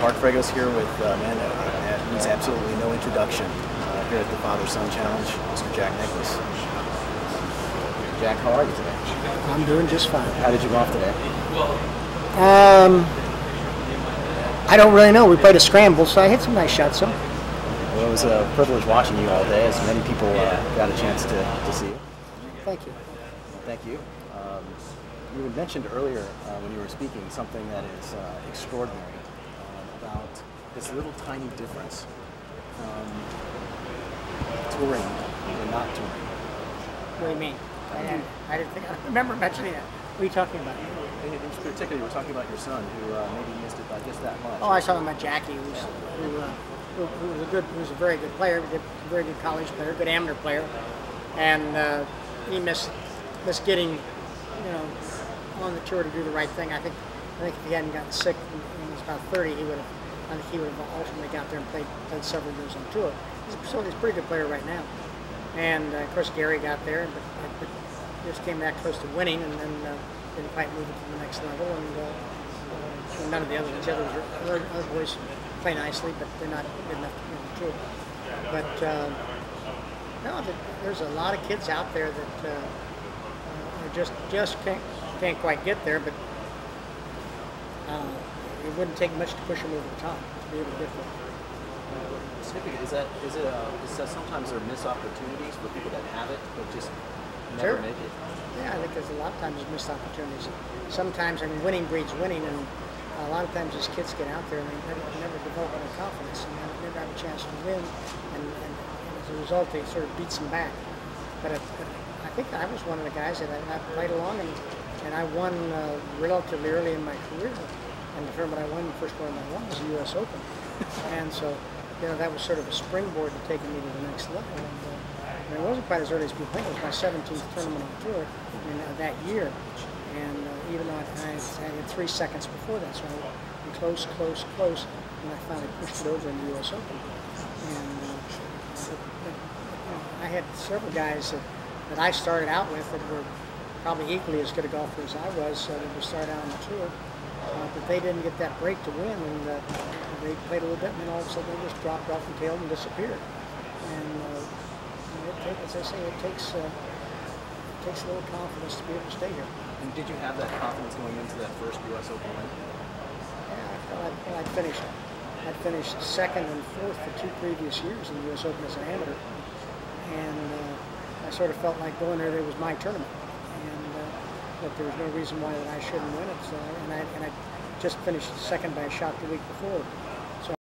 Marc Fragos here with a man that needs absolutely no introduction here at the Father-Son Challenge, Mr. Jack Nicklaus. Jack, how are you today? I'm doing just fine. How did you go off today? I don't really know. We played a scramble, so I hit some nice shots. So. Well, it was a privilege watching you all day, as many people got a chance to see you. Thank you. Thank you. You had mentioned earlier when you were speaking something that is extraordinary about this little tiny difference from touring and not touring. What do you mean? I didn't think I remember mentioning that. What are you talking about? In particular, you were talking about your son, who maybe missed it by just that much. Oh, I was talking about Jackie, who was a very good player, a very good college player, good amateur player, and he missed getting, on the tour to do the right thing. I think if he hadn't gotten sick when he was about 30, he would have ultimately got there and played several years on tour. He's a pretty good player right now. And of course Gary got there, but just came back close to winning, and then didn't quite move it to the next level. And none of the other boys play nicely, but they're not good enough to win the tour. But no, there's a lot of kids out there that just can't quite get there, but it wouldn't take much to push them over the top to be able to get there. Is that sometimes there are missed opportunities for people that have it but just never make it? Yeah, I think there's a lot of times missed opportunities. Sometimes, winning breeds winning, and a lot of times these kids get out there and they never develop any confidence, and they never have a chance to win, and as a result they sort of beats them back. But I think I was one of the guys that I played along, and I won relatively early in my career. And the tournament I won, the first tournament I won was the U.S. Open. And so, that was sort of a springboard to taking me to the next level. And it wasn't quite as early as people think. It was my 17th tournament on tour that year. And even though I had 3 seconds before that, so I was close, and I finally pushed it over in the U.S. Open. And I had several guys that I started out with that were probably equally as good a golfer as I was when we started out on the tour, but they didn't get that break to win, and they played a little bit, and then all of a sudden they just dropped off the tail and disappeared. And as I say, it takes a little confidence to be able to stay here. And did you have that confidence going into that first U.S. Open win? Yeah, I felt I'd finished second and fourth the 2 previous years in the U.S. Open as an amateur, and I sort of felt like going there was my tournament, and that there was no reason why that I shouldn't win it. So, and I just finished second by a shot the week before,